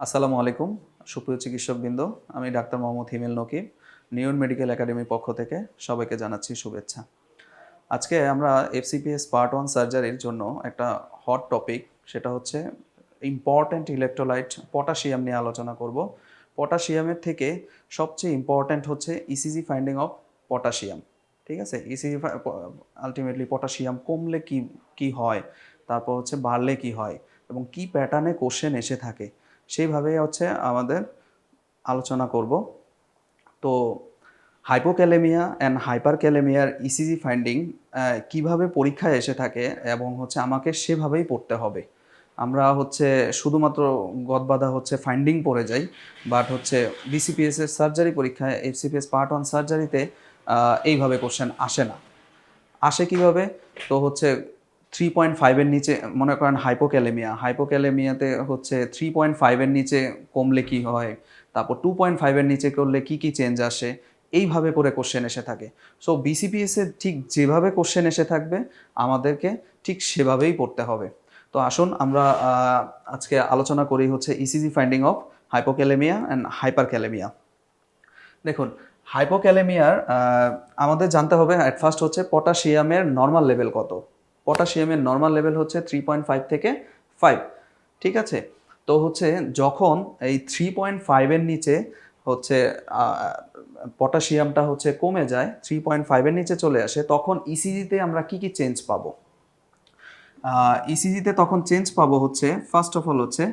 আসসালামু আলাইকুম সুপ্রিয় চিকিৎসকবৃন্দ, আমি ডাক্তার মোহাম্মদ হিমেল নকিব, নিউন মেডিকেল একাডেমির পক্ষ থেকে সবাইকে জানাচ্ছি শুভেচ্ছা। আজকে আমরা এফসিপিএস পার্ট 1 সার্জারির জন্য একটা হট টপিক, সেটা হচ্ছে ইম্পর্ট্যান্ট ইলেকট্রোলাইট পটাশিয়াম নিয়ে আলোচনা করব। পটাশিয়ামের থেকে সবচেয়ে ইম্পর্ট্যান্ট হচ্ছে ইসিজি ফাইন্ডিং অফ পটাশিয়াম। ঠিক আছে, ইসিজি আলটিমেটলি পটাশিয়াম কমলে কি কি হয়, তারপর হচ্ছে বাড়লে কি হয় এবং কি প্যাটার্নে কোশ্চেন এসে থাকে, সেইভাবে হচ্ছে আমাদের আলোচনা করব। তো হাইপোক্যালেমিয়া অ্যান্ড হাইপারক্যালেমিয়ার ইসিজি ফাইন্ডিং কিভাবে পরীক্ষায় এসে থাকে এবং হচ্ছে আমাকে সেভাবেই পড়তে হবে। আমরা হচ্ছে শুধুমাত্র গদবাঁধা হচ্ছে ফাইন্ডিং পড়ে যাই, বাট হচ্ছে বিসিপিএস এর সার্জারি পরীক্ষায় এফসিপিএস পার্ট 1 সার্জারিতে এইভাবে কোশ্চেন আসে না। আসে কিভাবে? তো হচ্ছে 3.5 এর নিচে মনে করেন হাইপোক্যালেমিয়াতে হচ্ছে 3.5 এর নিচে কমলে কি হয়, তারপর 2.5 এর নিচে করলে কি কি চেঞ্জ আসে, এইভাবে করে কোশ্চেন এসে থাকে। সো বিসিপিএস এর ঠিক যেভাবে কোশ্চেন এসে থাকবে আমাদেরকে ঠিক সেভাবেই পড়তে হবে। তো আসুন আমরা আজকে আলোচনা করি হচ্ছে ECG finding of hypokalemia and hyperkalemia. দেখুন, হাইপোক্যালেমিয়ার আমাদের জানতে হবে অ্যাট ফার্স্ট হচ্ছে পটাশিয়ামের নর্মাল লেভেল কত। পটাশিয়ামের নর্মাল লেভেল হচ্ছে 3.5 থেকে 5। ঠিক আছে, তো হচ্ছে যখন এই 3.5-এর নিচে হচ্ছে পটাশিয়ামটা হচ্ছে কমে যায়, 3.5-এর নিচে চলে আসে, তখন ইসিজিতে আমরা কি কি চেঞ্জ পাবো? ইসিজিতে তখন চেঞ্জ পাবো হচ্ছে ফার্স্ট অফ অল হচ্ছে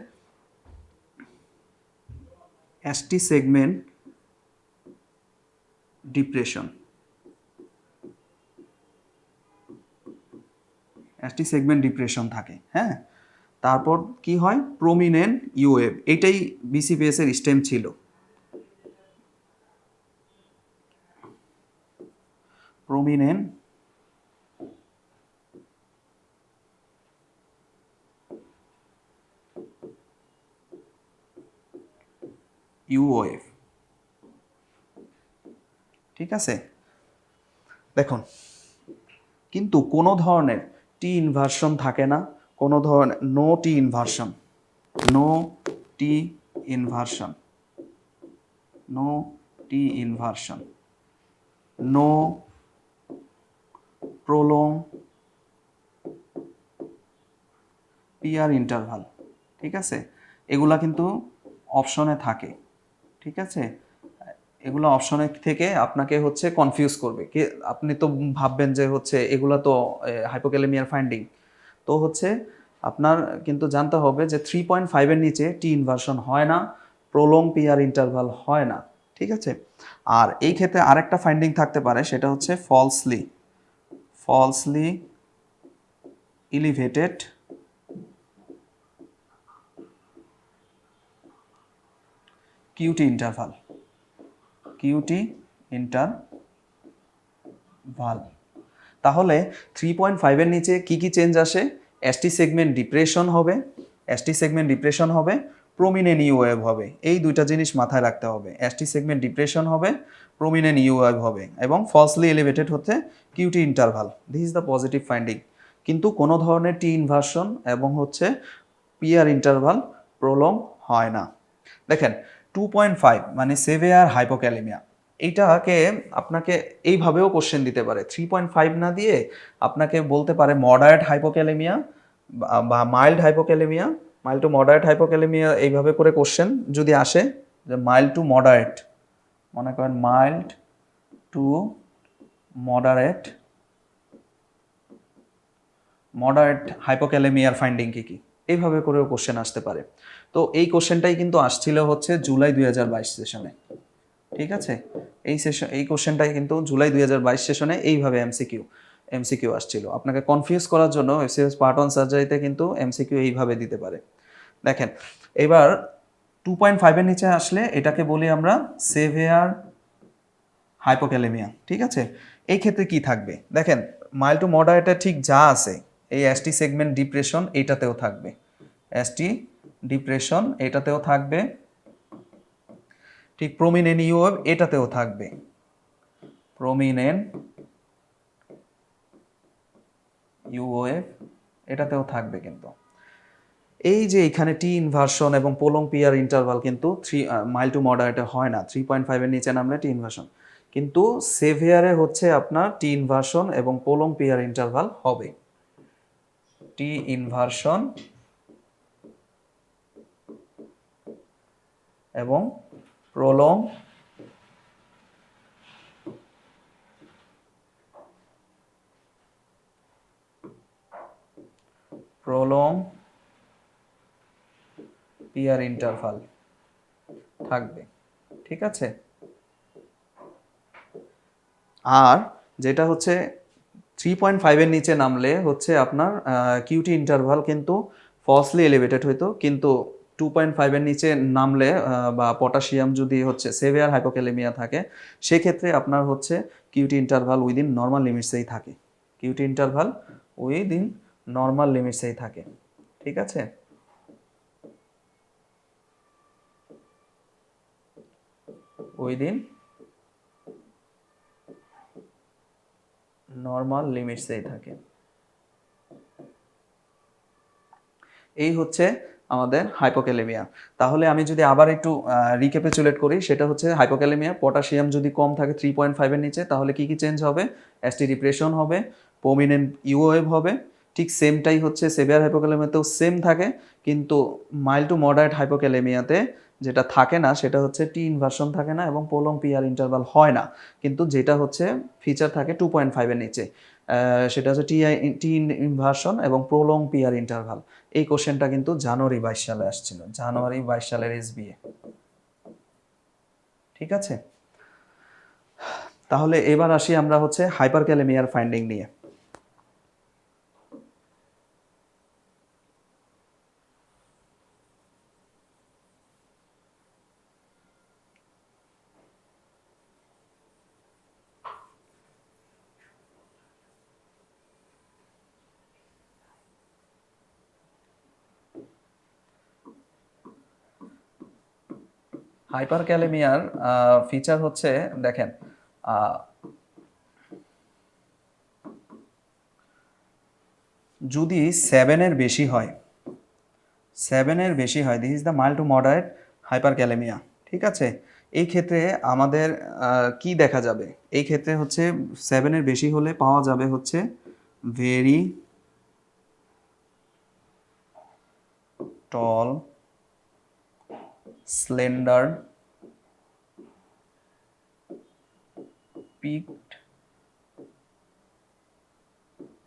ST segment depression. ST segment depression থাকে, হ্যাঁ। তারপর কি হয়? প্রমিনেন্ট ইউএফ, এটাই বিসিপিএস এর স্টেম ছিল। প্রমিনেন্ট ইউওএফ। ঠিক আছে, দেখুন, কিন্তু কোনো ধরনের টি ইনভার্সন থাকে না, কোনো ধরনের no T inversion, no T inversion, no T inversion, no prolong PR interval. ঠিক আছে, এগুলা কিন্তু অপশনে থাকে। ঠিক আছে, এগুলো অপশনে থেকে আপনাকে হচ্ছে কনফিউজ করবে, কি আপনি তো ভাববেন যে হচ্ছে এগুলা তো হাইপোক্যালেমিয়ার ফাইন্ডিং। তো হচ্ছে আপনার কিন্তু জানতে হবে যে 3.5-এর নিচে টি ইনভার্সন হয় না, প্রোলং পিয়ার ইন্টারভাল হয় না। ঠিক আছে, আর এই ক্ষেত্রে আরেকটা ফাইন্ডিং থাকতে পারে, সেটা হচ্ছে falsely elevated cutie interval, cutie interval. তাহলে 3.5-এর নিচে কি কি চেঞ্জ আসে? এসটি সেগমেন্ট ডিপ্রেশন হবে, এসটি সেগমেন্ট ডিপ্রেশন হবে, প্রমিনেন্ট ইউ ওয়েভ হবে। এই দুইটা জিনিস মাথায় রাখতে হবে, এসটি সেগমেন্ট ডিপ্রেশন হবে, প্রমিনেন্ট ইউ ওয়েভ হবে, এবং ফলসলি এলিভেটেড হচ্ছে cutie interval. This is the positive finding. কিন্তু কোনো ধরনের টি ইনভার্সন এবং হচ্ছে পিয়ার ইন্টারভাল প্রলং হয় না। দেখেন, 2.5 মানে সেভিয়ার হাইপোক্যালেমিয়া, এইটাকে আপনাকে এইভাবেও কোশ্চেন দিতে পারে। 3.5 না দিয়ে আপনাকে বলতে পারে মডারেট হাইপোক্যালেমিয়া বা mild hypokalemia, mild to moderate hypokalemia, এইভাবে করে কোশ্চেন যদি আসে যে মাইল্ড টু মডারেট, মনে করেন মাইল্ড টু মডারেট, মডারেট হাইপোক্যালেমিয়ার ফাইন্ডিং কী কী, এইভাবে করেও কোশ্চেন আসতে পারে। তো এই কোশ্চেনটাই কিন্তু আসছিল হচ্ছে জুলাই 2022 সেশনে। ঠিক আছে, এই কোশ্চেনটাই কিন্তু জুলাই 2022 সেশনে এইভাবে এমসিকিউ আসছিল আপনাকে কনফিউজ করার জন্য। এফসিএস পার্ট 1 সার্জারিতে কিন্তু এমসিকিউ এইভাবে দিতে পারে। দেখেন, এবার 2.5-এর নিচে আসলে এটাকে বলি আমরা সেভিয়ার হাইপোক্যালেমিয়া। ঠিক আছে, এই ক্ষেত্রে কি থাকবে? দেখেন, মাইল্ড টু মডারেটে ঠিক যা আছে, এই এসটি সেগমেন্ট ডিপ্রেশন এইটাতেও থাকবে, এসটি ডিপ্রেশন এটাতেও থাকবে, ঠিক প্রমিনেন্ট ইউএফ এটাতেও থাকবে, প্রমিনেন্ট ইউওএফ এটাতেও থাকবে। কিন্তু এই যে এখানে টি ইনভার্সন এবং পোলং পিয়ার ইন্টারভাল কিন্তু মাইল্ড টু মডারেটে হয় না, 3.5-এর নিচে নামলে টি ইনভার্সন, কিন্তু সেভিয়ারে হচ্ছে আপনার টি ইনভার্সন এবং পোলং পিয়ার ইন্টারভাল হবে। টি ইনভার্সন এবং প্রলং পিয়ার ইন্টারভাল থাকবে, ঠিক আছে। আর যেটা হচ্ছে 3.5-এর নিচে নামলে হচ্ছে আপনার কিউটি ইন্টারভাল কিন্তু ফলসলি এলিভেটেড হইতো, কিন্তু 2.5-এর নিচে নামলে বা পটাশিয়াম যদি হচ্ছে সেভিয়ার হাইপোক্যালেমিয়া থাকে, সেক্ষেত্রে আপনার হচ্ছে কিউটি ইন্টারভাল উইদিন নর্মাল লিমিটসেই থাকে, কিউটি ইন্টারভাল উইদিন নর্মাল লিমিটসেই থাকে, ঠিক আছে। উইদিন নর্মাল লিমিটসেই থাকে। এই হচ্ছে আমাদের হাইপোক্যালেমিয়া। তাহলে আমি যদি আবার একটু রিক্যাপিচুলেট করি, সেটা হচ্ছে হাইপোক্যালেমিয়া, পটাশিয়াম যদি কম থাকে 3.5-এর নিচে, তাহলে কি কি চেঞ্জ হবে? এসটি ডিপ্রেশন হবে, প্রমিনেন্ট ইউওয়েভ হবে। ঠিক সেমটাই হচ্ছে সেভিয়ার হাইপোক্যালেমিয়াতেও সেম থাকে, কিন্তু মাইল্ড টু মডারেট হাইপোক্যালেমিয়াতে যেটা থাকে না সেটা হচ্ছে টি ইনভার্সন থাকে না এবং পোলং পিয়ার ইন্টারভাল হয় না, কিন্তু যেটা হচ্ছে ফিচার থাকে 2.5-এর নিচে, সেটা হচ্ছে টি ইনভার্সন এবং প্রোলং পিয়ার ইন্টারভাল। এই কোশ্চেনটা কিন্তু জানুয়ারি 22 সালে আসছিল, জানুয়ারি 22 সালের এসবিএ, ঠিক আছে। তাহলে এবার আসি আমরা হচ্ছে হাইপারক্যালেমিয়ার ফাইন্ডিং নিয়ে। হাইপারক্যালেমিয়ার ফিচার হচ্ছে, দেখেন, যদি 7-এর বেশি হয়, 7-এর বেশি হয়, this is the mild to moderate hyperkalaemia, ঠিক আছে। এই ক্ষেত্রে আমাদের কি দেখা যাবে? এই ক্ষেত্রে হচ্ছে 7-এর বেশি হলে পাওয়া যাবে হচ্ছে very tall, slender, peaked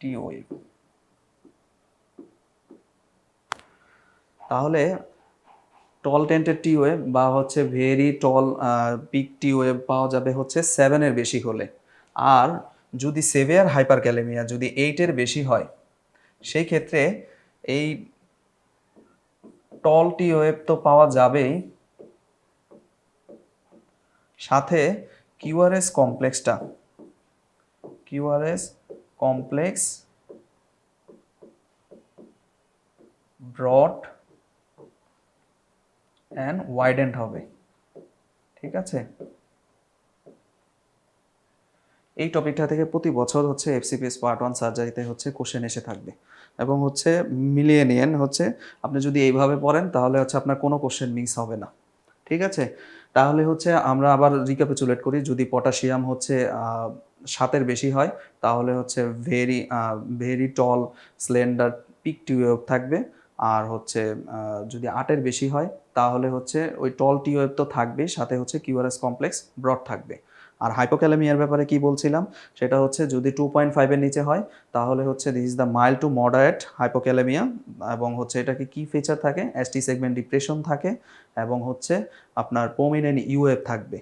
T wave. তাহলে টল টেন্টেড টি ওয়েভ বা হচ্ছে very tall peak T wave পাওয়া যাবে হচ্ছে 7-এর বেশি হলে। আর যদি সেভিয়ার হাইপারক্যালেমিয়া যদি 8-এর বেশি হয়, সেই ক্ষেত্রে এই টল টি ওয়েভ তো পাওয়া যাবেই, সাথে কিউআরএস কমপ্লেক্সটা, QRS complex broad and widened হবে, ঠিক আছে। এই টপিকটা থেকে প্রতি বছর হচ্ছে এফসিপিএস পার্ট 1 সার্জারিতে হচ্ছে কোশ্চেন এসে থাকবে, এবং হচ্ছে মিলিয়ে নিয়েন, হচ্ছে আপনি যদি এইভাবে পড়েন তাহলে হচ্ছে আপনার কোনো কোশ্চেন মিস হবে না, ঠিক আছে। তাহলে হচ্ছে আমরা আবার রিক্যাপিচুলেট করি, যদি পটাশিয়াম হচ্ছে 7-এর বেশি হয়, তাহলে হচ্ছে very tall slender peak tube থাকবে। আর হচ্ছে যদি 8-এর বেশি হয়, তাহলে হচ্ছে ওই টল টিউব তো থাকবে, সাথে হচ্ছে কিউআরএস কমপ্লেক্স ব্রড থাকবে। আর হাইপোক্যালেমিয়ার ব্যাপারে কি বলছিলাম, সেটা হচ্ছে যদি 2.5-এর নিচে হয়, তাহলে হচ্ছে this is the mild to moderate hypokalemia, এবং হচ্ছে এটাকে কি ফিচার থাকে? এসটি সেগমেন্ট ডিপ্রেশন থাকে, এবং হচ্ছে আপনার প্রমিনেন্ট ইউএফ থাকবে,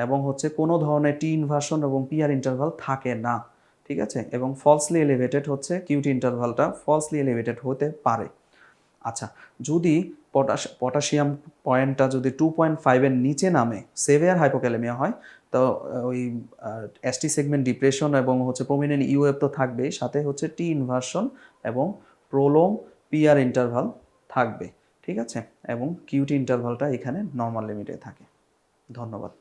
এবং হচ্ছে কোনো ধরনের টি ইনভার্সন এবং পিআর ইন্টারভাল থাকে না, ঠিক আছে। এবং ফলসলি এলিভেটেড হচ্ছে কিউটি ইন্টারভালটা ফলসলি এলিভেটেড হতে পারে। আচ্ছা, যদি পটাশিয়াম পয়েন্টটা যদি 2.5-এর নিচে নামে, সেভিয়ার হাইপোক্যালেমিয়া হয়, তো ওই এসটি সেগমেন্ট ডিপ্রেশন এবং হচ্ছে প্রমিনেন্ট ইউএফ তো থাকবেই, সাথে হচ্ছে টি ইনভার্সন এবং প্রোলং পিআর ইন্টারভাল থাকবে, ঠিক আছে। এবং কিউটি ইন্টারভালটা এখানে নর্মাল লিমিটে থাকে। ধন্যবাদ।